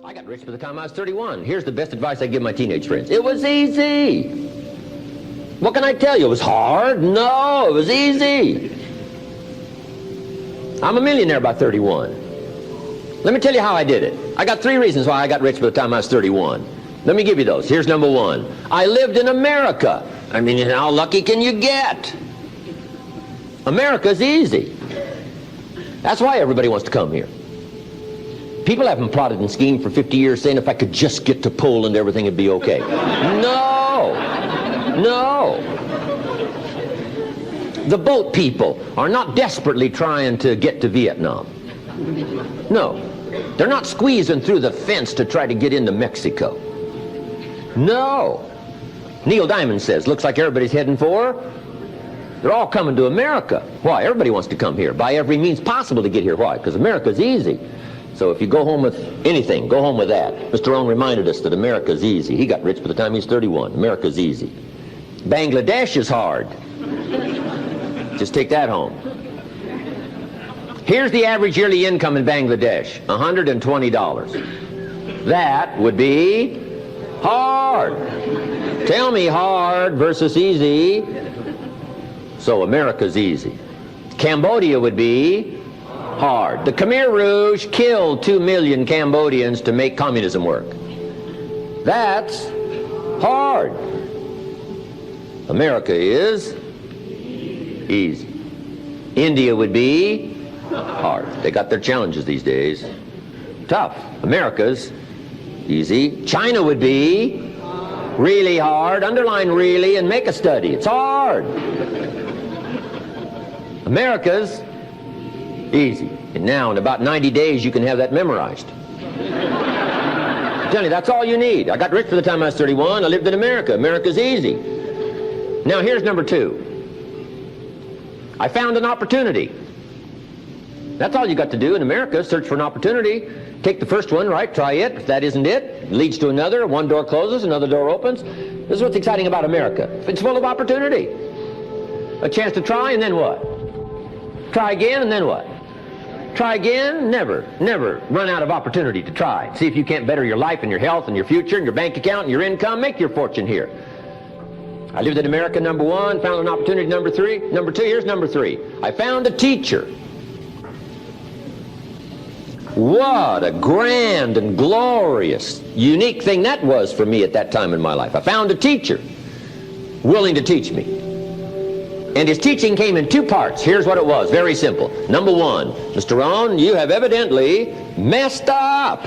I got rich by the time I was 31. Here's the best advice I give my teenage friends. It was easy. What can I tell you? It was hard? No, it was easy. I'm a millionaire by 31. Let me tell you how I did it. I got 3 reasons why I got rich by the time I was 31. Let me give you those. Here's number 1. I lived in America. I mean, how lucky can you get? America's easy. That's why everybody wants to come here. People haven't plotted and schemed for 50 years saying if I could just get to Poland, everything would be okay. No. No. The boat people are not desperately trying to get to Vietnam. No. They're not squeezing through the fence to try to get into Mexico. No. Neil Diamond says, looks like everybody's heading for, they're all coming to America. Why? Everybody wants to come here by every means possible to get here. Why? Because America's easy. So if you go home with anything, go home with that. Mr. Ron reminded us that America's easy. He got rich by the time he's 31. America's easy. Bangladesh is hard. Just take that home. Here's the average yearly income in Bangladesh, $120. That would be hard. Tell me hard versus easy. So America's easy. Cambodia would be hard. The Khmer Rouge killed 2 million Cambodians to make communism work. That's hard. America is easy. India would be hard. They got their challenges these days. Tough. America's easy. China would be really hard. Underline really and make a study. It's hard. America's easy. And now in about 90 days you can have that memorized. I'm telling you, that's all you need. I got rich by the time I was 31. I lived in America. America's easy. Now here's number 2. I found an opportunity. That's all you got to do in America, search for an opportunity. Take the first one, right, try it. If that isn't it, it leads to another. One door closes, another door opens. This is what's exciting about America. It's full of opportunity. A chance to try, and then what? Try again, and then what? Try again, never run out of opportunity to try. See if you can't better your life and your health and your future and your bank account and your income. Make your fortune here. I lived in America, number 1, found an opportunity, number 3. Number 2, here's number 3. I found a teacher. What a grand and glorious, unique thing that was for me at that time in my life. I found a teacher willing to teach me. And his teaching came in 2 parts. Here's what it was, very simple. Number 1, Mr. Rohn, you have evidently messed up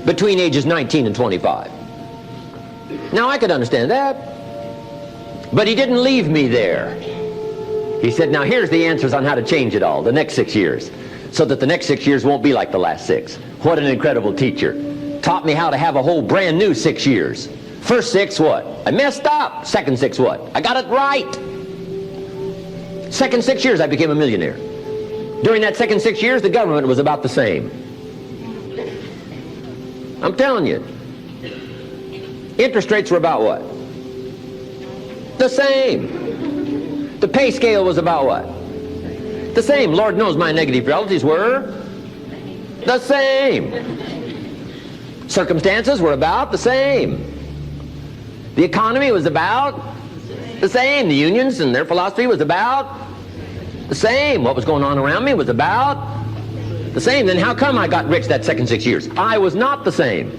between ages 19 and 25. Now, I could understand that, but he didn't leave me there. He said, now here's the answers on how to change it all, the next 6 years, so that the next 6 years won't be like the last 6. What an incredible teacher. Taught me how to have a whole brand new 6 years. First 6, what? I messed up. Second 6, what? I got it right. Second 6 years, I became a millionaire. During that second 6 years, the government was about the same. I'm telling you. Interest rates were about what? The same. The pay scale was about what? The same. Lord knows my negative relatives were the same. Circumstances were about the same. The economy was about the same. The unions and their philosophy was about the same. What was going on around me was about the same. Then how come I got rich that second 6 years? I was not the same.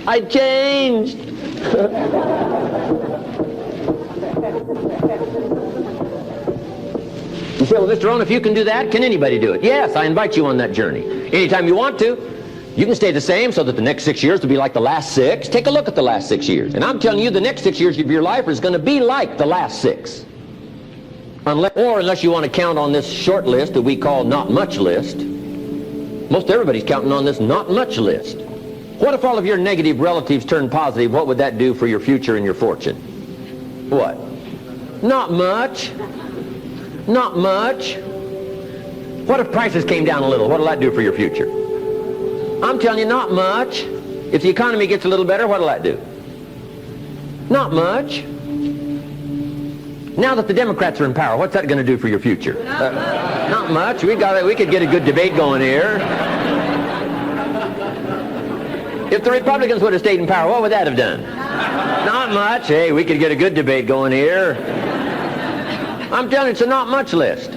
I changed. You say, well, Mr. Rohn, if you can do that, can anybody do it? Yes, I invite you on that journey. Anytime you want to. You can stay the same so that the next 6 years will be like the last 6. Take a look at the last 6 years. And I'm telling you, the next 6 years of your life is going to be like the last 6. Unless you want to count on this short list that we call not much list. Most everybody's counting on this not much list. What if all of your negative relatives turn positive? What would that do for your future and your fortune? What? Not much. Not much. What if prices came down a little? What will that do for your future? I'm telling you, not much. If the economy gets a little better, what will that do? Not much. Now that the Democrats are in power, what's that going to do for your future? Not much. We could get a good debate going here. If the Republicans would have stayed in power, what would that have done? Not much. Hey, we could get a good debate going here. I'm telling you, it's a not much list.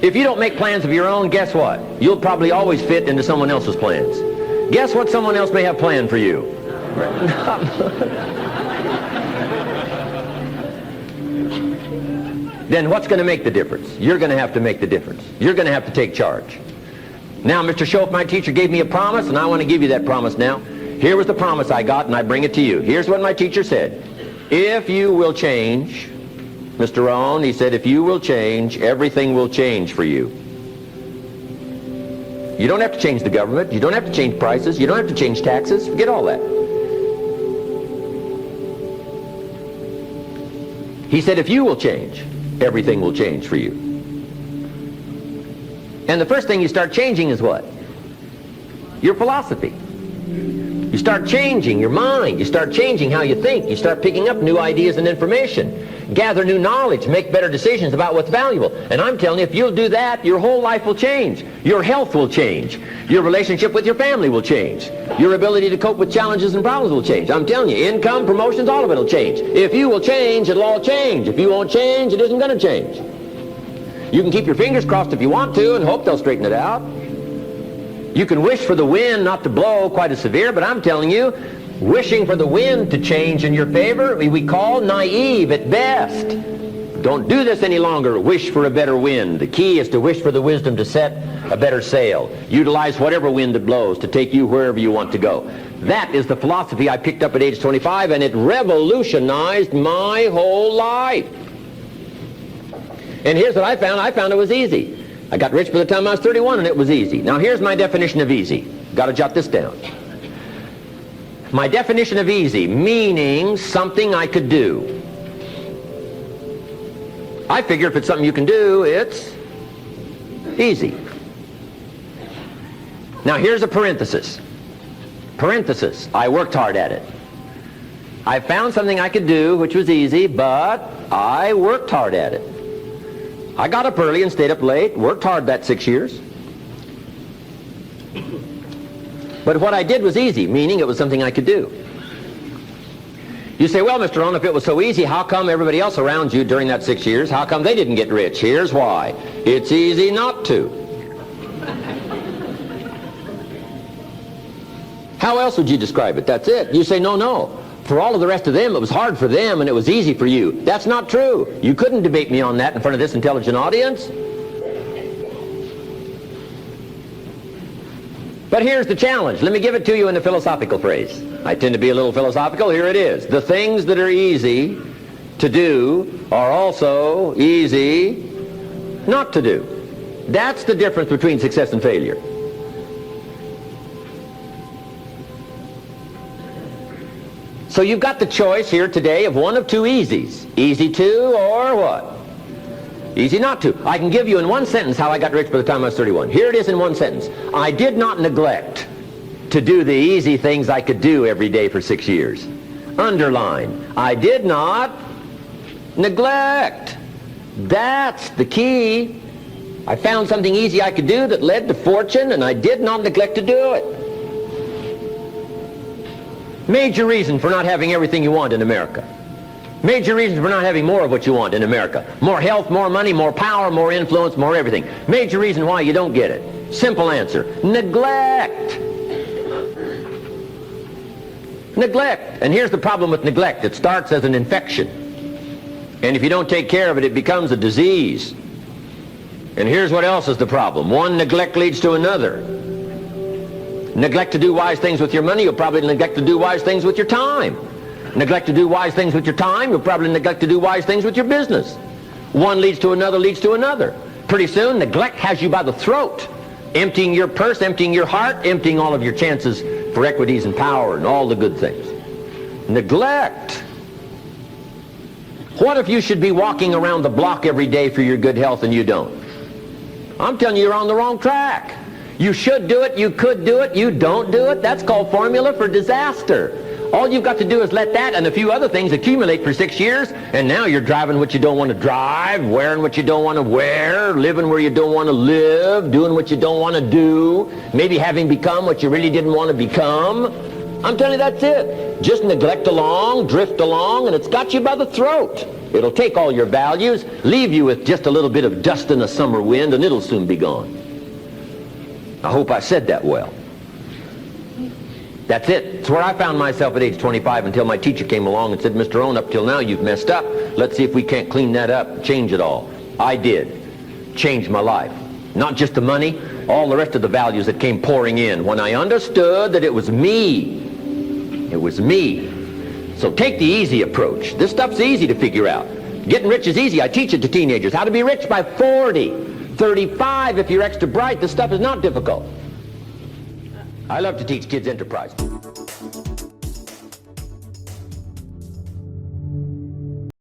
If you don't make plans of your own, guess what? You'll probably always fit into someone else's plans. Guess what someone else may have planned for you? Then what's going to make the difference? You're going to have to make the difference. You're going to have to take charge. Now, Mr. Schoaf, my teacher, gave me a promise, and I want to give you that promise now. Here was the promise I got, and I bring it to you. Here's what my teacher said. If you will change, Mr. Rohn, he said, if you will change, everything will change for you. You don't have to change the government. You don't have to change prices. You don't have to change taxes. Forget all that. He said, if you will change, everything will change for you. And the first thing you start changing is what? Your philosophy. You start changing your mind. You start changing how you think. You start picking up new ideas and information. Gather new knowledge. Make better decisions about what's valuable. And I'm telling you, if you'll do that, your whole life will change. Your health will change. Your relationship with your family will change. Your ability to cope with challenges and problems will change. I'm telling you, income, promotions, all of it will change. If you will change, it'll all change. If you won't change, it isn't going to change. You can keep your fingers crossed if you want to and hope they'll straighten it out. You can wish for the wind not to blow quite as severe, but I'm telling you, wishing for the wind to change in your favor, we call naive at best. Don't do this any longer. Wish for a better wind. The key is to wish for the wisdom to set a better sail. Utilize whatever wind it blows to take you wherever you want to go. That is the philosophy I picked up at age 25, and it revolutionized my whole life. And here's what I found. I found it was easy. I got rich by the time I was 31, and it was easy. Now here's my definition of easy. Got to jot this down. My definition of easy, meaning something I could do. I figure if it's something you can do, it's easy. Now here's a parenthesis. Parenthesis, I worked hard at it. I found something I could do which was easy, but I worked hard at it. I got up early and stayed up late, worked hard that 6 years. But what I did was easy, meaning it was something I could do. You say, well, Mr. Rohn, if it was so easy, how come everybody else around you during that 6 years, how come they didn't get rich? Here's why. It's easy not to. How else would you describe it? That's it. You say, no. For all of the rest of them, it was hard for them and it was easy for you. That's not true. You couldn't debate me on that in front of this intelligent audience. But here's the challenge. Let me give it to you in a philosophical phrase. I tend to be a little philosophical. Here it is. The things that are easy to do are also easy not to do. That's the difference between success and failure. So you've got the choice here today of one of two easies. Easy to or what? Easy not to. I can give you in one sentence how I got rich by the time I was 31. Here it is in one sentence. I did not neglect to do the easy things I could do every day for 6 years. Underline. I did not neglect. That's the key. I found something easy I could do that led to fortune, and I did not neglect to do it. Major reason for not having everything you want in America. Major reason for not having more of what you want in America. More health, more money, more power, more influence, more everything. Major reason why you don't get it. Simple answer. Neglect. Neglect. And here's the problem with neglect. It starts as an infection. And if you don't take care of it, it becomes a disease. And here's what else is the problem. One neglect leads to another. Neglect to do wise things with your money, you'll probably neglect to do wise things with your time. Neglect to do wise things with your time, you'll probably neglect to do wise things with your business. One leads to another, leads to another. Pretty soon, neglect has you by the throat, emptying your purse, emptying your heart, emptying all of your chances for equities and power and all the good things. Neglect. What if you should be walking around the block every day for your good health and you don't? I'm telling you, you're on the wrong track. You should do it, you could do it, you don't do it. That's called formula for disaster. All you've got to do is let that and a few other things accumulate for 6 years, and now you're driving what you don't want to drive, wearing what you don't want to wear, living where you don't want to live, doing what you don't want to do, maybe having become what you really didn't want to become. I'm telling you, that's it. Just neglect along, drift along, and it's got you by the throat. It'll take all your values, leave you with just a little bit of dust in a summer wind, and it'll soon be gone. I hope I said that well. That's it. It's where I found myself at age 25 until my teacher came along and said, Mr. Rohn, up till now you've messed up. Let's see if we can't clean that up, change it all. I did. Changed my life. Not just the money, all the rest of the values that came pouring in when I understood that it was me. It was me. So take the easy approach. This stuff's easy to figure out. Getting rich is easy. I teach it to teenagers. How to be rich by 40, 35 if you're extra bright. This stuff is not difficult. I love to teach kids enterprise.